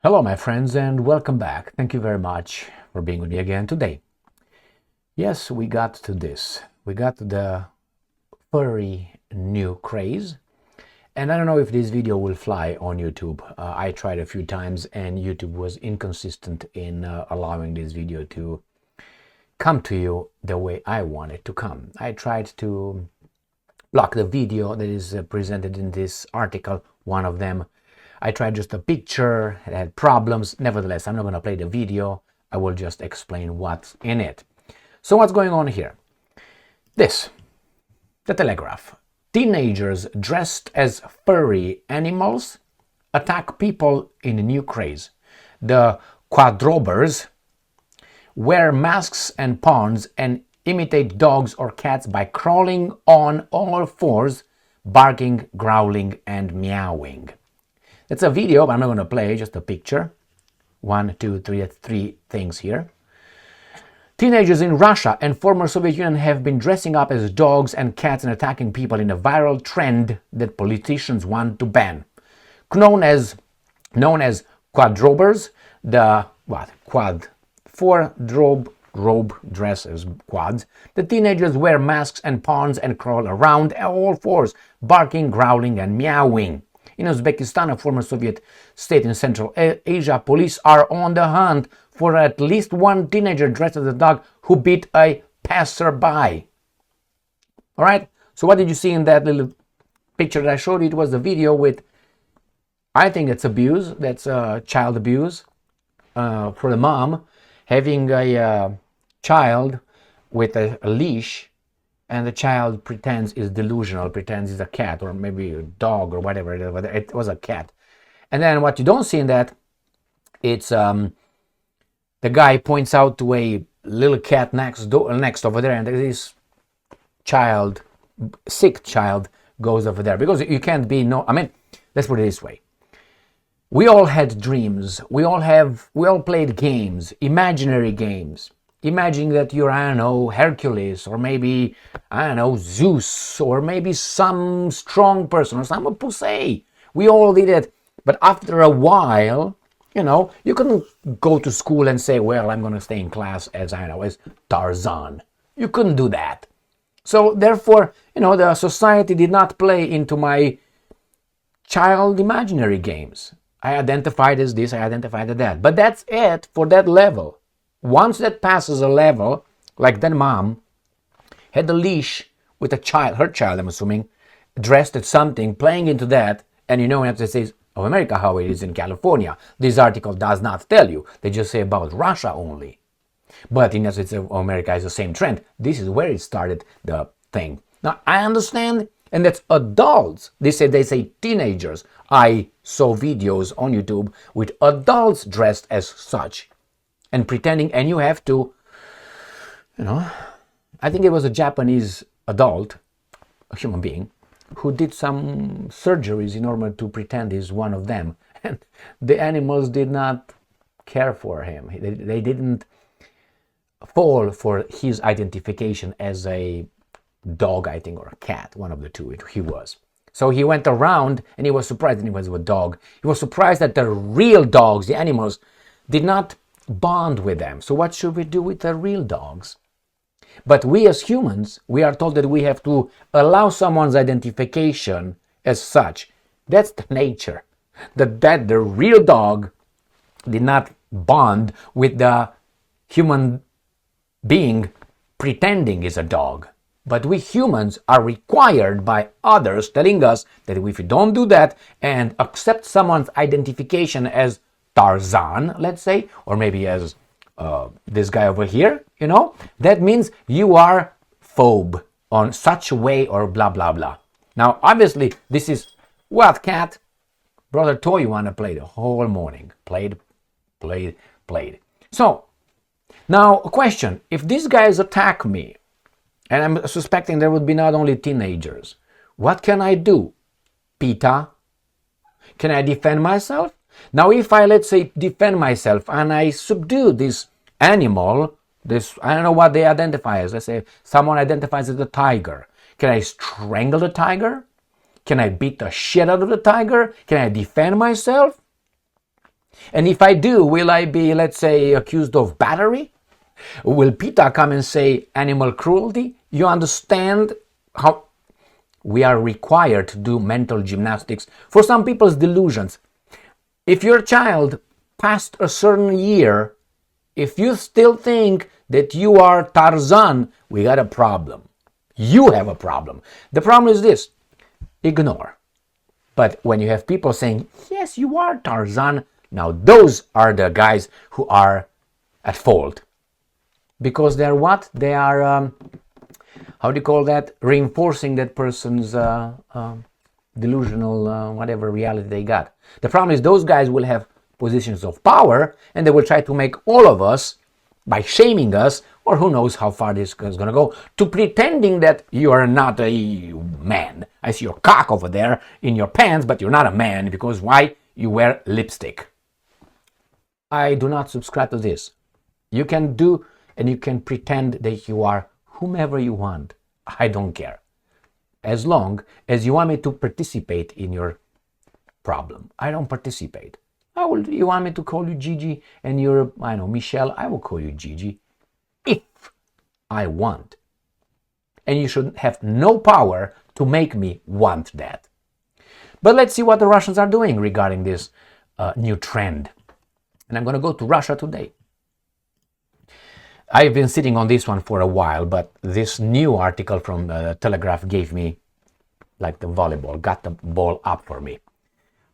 Hello, my friends, and welcome back. Thank you very much for being with me again today. Yes, we got to this. We got to the furry new craze. And I don't know if this video will fly on YouTube. I tried a few times and YouTube was inconsistent in allowing this video to come to you the way I want it to come. I tried to block the video that is presented in this article, one of them. I tried just a picture, it had problems. Nevertheless, I'm not going to play the video. I will just explain what's in it. So what's going on here? This, the Telegraph. Teenagers dressed as furry animals attack people in a new craze. The quadrobbers wear masks and pawns and imitate dogs or cats by crawling on all fours, barking, growling, and meowing. That's a video, but I'm not going to play, just a picture. 1, 2, 3, that's 3 things here. Teenagers in Russia and former Soviet Union have been dressing up as dogs and cats and attacking people in a viral trend that politicians want to ban. Known as quadrobbers, robe dress as quads. The teenagers wear masks and pawns and crawl around all fours, barking, growling, and meowing. In Uzbekistan, a former Soviet state in Central Asia, police are on the hunt for at least one teenager dressed as a dog who bit a passerby. All right, so what did you see in that little picture that I showed you? It was a video with, I think it's abuse, that's child abuse for the mom having a child with a leash, and the child pretends is delusional, pretends it's a cat or maybe a dog or whatever it was a cat. And then what you don't see in that, it's the guy points out to a little cat next over there, and this child, sick child, goes over there because you can't be let's put it this way. We all had dreams. We all played games, imaginary games. Imagine that you're, I don't know, Hercules, or maybe, I don't know, Zeus, or maybe some strong person, or some pussy. We all did it. But after a while, you couldn't go to school and say, well, I'm going to stay in class as, I don't know, as Tarzan. You couldn't do that. So therefore, the society did not play into my child imaginary games. I identified as this, I identified as that. But that's it for that level. Once that passes a level, like that mom had a leash with a child, her child, I'm assuming, dressed as something, playing into that, and it says, oh, America, how it is in California. This article does not tell you. They just say about Russia only. But in essence, America is the same trend. This is where it started, the thing. Now, I understand, and that's adults. They say teenagers. I saw videos on YouTube with adults dressed as such and pretending, and you have to, I think it was a Japanese adult, a human being, who did some surgeries in order to pretend he's one of them. And the animals did not care for him. They didn't fall for his identification as a dog, I think, or a cat, one of the two he was. So he went around and he was surprised that he was a dog. He was surprised that the real dogs, the animals, did not bond with them. So what should we do with the real dogs? But we as humans, we are told that we have to allow someone's identification as such. That's the nature. That the real dog did not bond with the human being pretending is a dog. But we humans are required by others telling us that if you don't do that and accept someone's identification as Tarzan, let's say, or maybe as this guy over here, that means you are phobe on such a way or blah, blah, blah. Now, obviously, this is what cat? Brother Toy, you want to play the whole morning. Played. So, now a question. If these guys attack me, and I'm suspecting there would be not only teenagers, what can I do? PETA? Can I defend myself? Now, if I, let's say, defend myself and I subdue this animal, I don't know what they identify as. Let's say someone identifies as a tiger. Can I strangle the tiger? Can I beat the shit out of the tiger? Can I defend myself? And if I do, will I be, let's say, accused of battery? Will PETA come and say animal cruelty? You understand how we are required to do mental gymnastics for some people's delusions. If your child past a certain year, if you still think that you are Tarzan, we got a problem. You have a problem. The problem is this: ignore. But when you have people saying, yes, you are Tarzan, now those are the guys who are at fault. Because they're what? They are, how do you call that? Reinforcing that person's delusional, whatever reality they got. The problem is those guys will have positions of power, and they will try to make all of us, by shaming us, or who knows how far this is going to go, to pretending that you are not a man. I see your cock over there in your pants, but you're not a man, because why? You wear lipstick. I do not subscribe to this. You can do and you can pretend that you are whomever you want. I don't care. As long as you want me to participate in your problem. I don't participate. You want me to call you Gigi and you're, I know, Michelle, I will call you Gigi if I want. And you should have no power to make me want that. But let's see what the Russians are doing regarding this new trend. And I'm going to go to Russia today. I've been sitting on this one for a while, but this new article from Telegraph gave me, like the volleyball, got the ball up for me.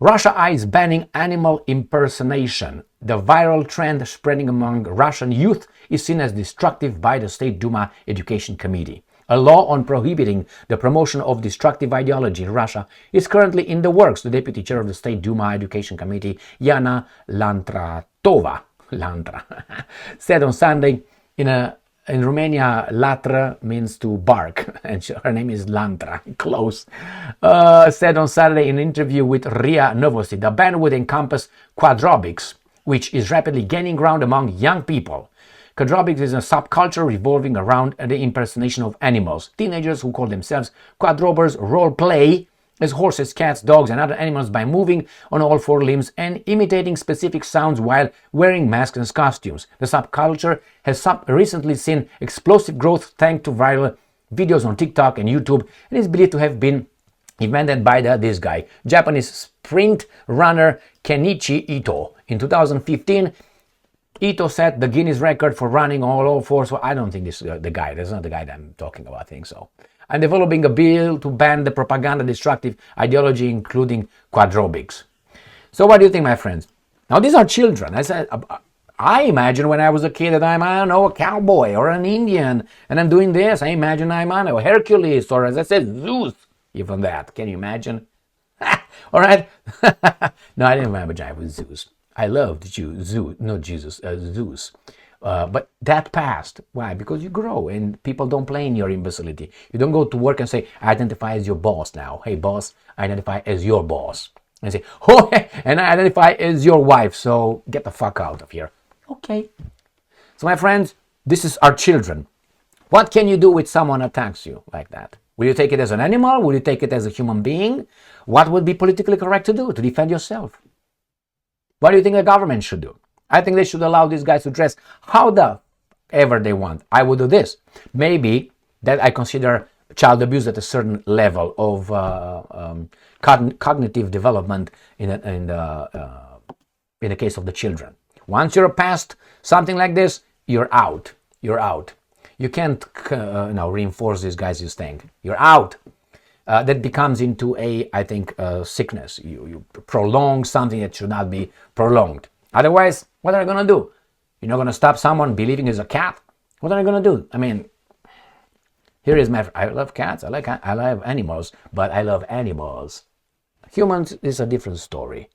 Russia eyes banning animal impersonation. The viral trend spreading among Russian youth is seen as destructive by the State Duma Education Committee. A law on prohibiting the promotion of destructive ideology in Russia is currently in the works. The deputy chair of the State Duma Education Committee, Yana Lantratova, said on Sunday in Romania, latra means to bark, and her name is Lantra, close. Said on Saturday in an interview with RIA Novosti, the ban would encompass quadrobics, which is rapidly gaining ground among young people. Quadrobics is a subculture revolving around the impersonation of animals. Teenagers who call themselves quadrobers role play as horses, cats, dogs, and other animals by moving on all four limbs and imitating specific sounds while wearing masks and costumes. The subculture has recently seen explosive growth thanks to viral videos on TikTok and YouTube, and is believed to have been invented by this guy, Japanese sprint runner Kenichi Ito. In 2015, Ito set the Guinness record for running on all fours. So I don't think this is the guy. That's not the guy that I'm talking about. I think so. And developing a bill to ban the propaganda destructive ideology, including quadrobics. So what do you think, my friends? Now, these are children. I imagine when I was a kid that I'm, I don't know, a cowboy or an Indian, and I'm doing this. I imagine I'm, I don't know, Hercules, or as I said, Zeus. Even that. Can you imagine? All right. No, I didn't imagine I was Zeus. I loved Zeus, not Jesus, Zeus. But that passed. Why? Because you grow and people don't play in your imbecility. You don't go to work and say, I identify as your boss now. Hey, boss, I identify as your boss. And say, oh, and I identify as your wife, so get the fuck out of here. Okay. So, my friends, this is our children. What can you do with someone attacks you like that? Will you take it as an animal? Will you take it as a human being? What would be politically correct to do to defend yourself? What do you think the government should do? I think they should allow these guys to dress however they want. I would do this. Maybe that I consider child abuse at a certain level of cognitive development in the case of the children. Once you're past something like this, you're out. You're out. You can't reinforce these guys' thing. You're out. That becomes into I think, sickness. You prolong something that should not be prolonged. Otherwise, what are you going to do? You're not going to stop someone believing he's a cat? What are you going to do? I mean, here is I love cats. I love animals, but I love animals. Humans is a different story.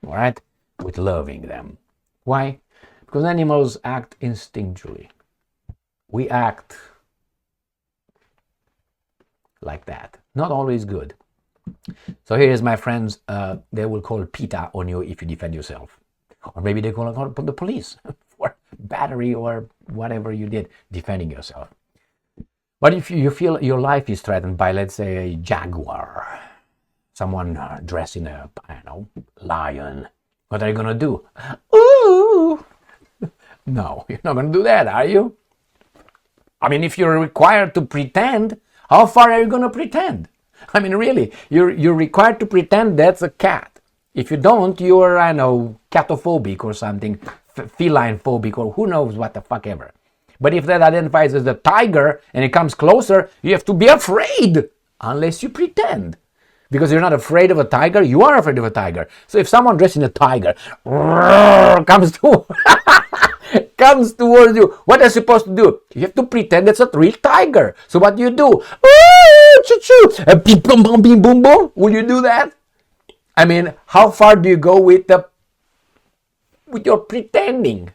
All right? With loving them. Why? Because animals act instinctually. We act like that. Not always good. So here is, my friends, they will call PETA on you if you defend yourself. Or maybe they call the police for battery or whatever you did defending yourself. But if you feel your life is threatened by, let's say, a jaguar, someone dressed in a, lion, What are you gonna do? Ooh! No, you're not gonna do that, are you? I mean, if you're required to pretend, how far are you gonna pretend? I mean, really, you're required to pretend that's a cat. If you don't, you're, I know, catophobic or something, feline phobic, or who knows what the fuck ever. But if that identifies as a tiger and it comes closer, you have to be afraid, unless you pretend. Because you're not afraid of a tiger, you are afraid of a tiger. So if someone dressed in a tiger comes towards you, what are you supposed to do? You have to pretend it's a real tiger. So what do you do? Boom, boom, boom, boom, boom. Will you do that? I mean, how far do you go with your pretending?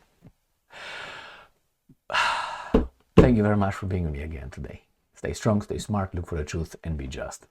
Thank you very much for being with me again today. Stay strong, stay smart, look for the truth, and be just.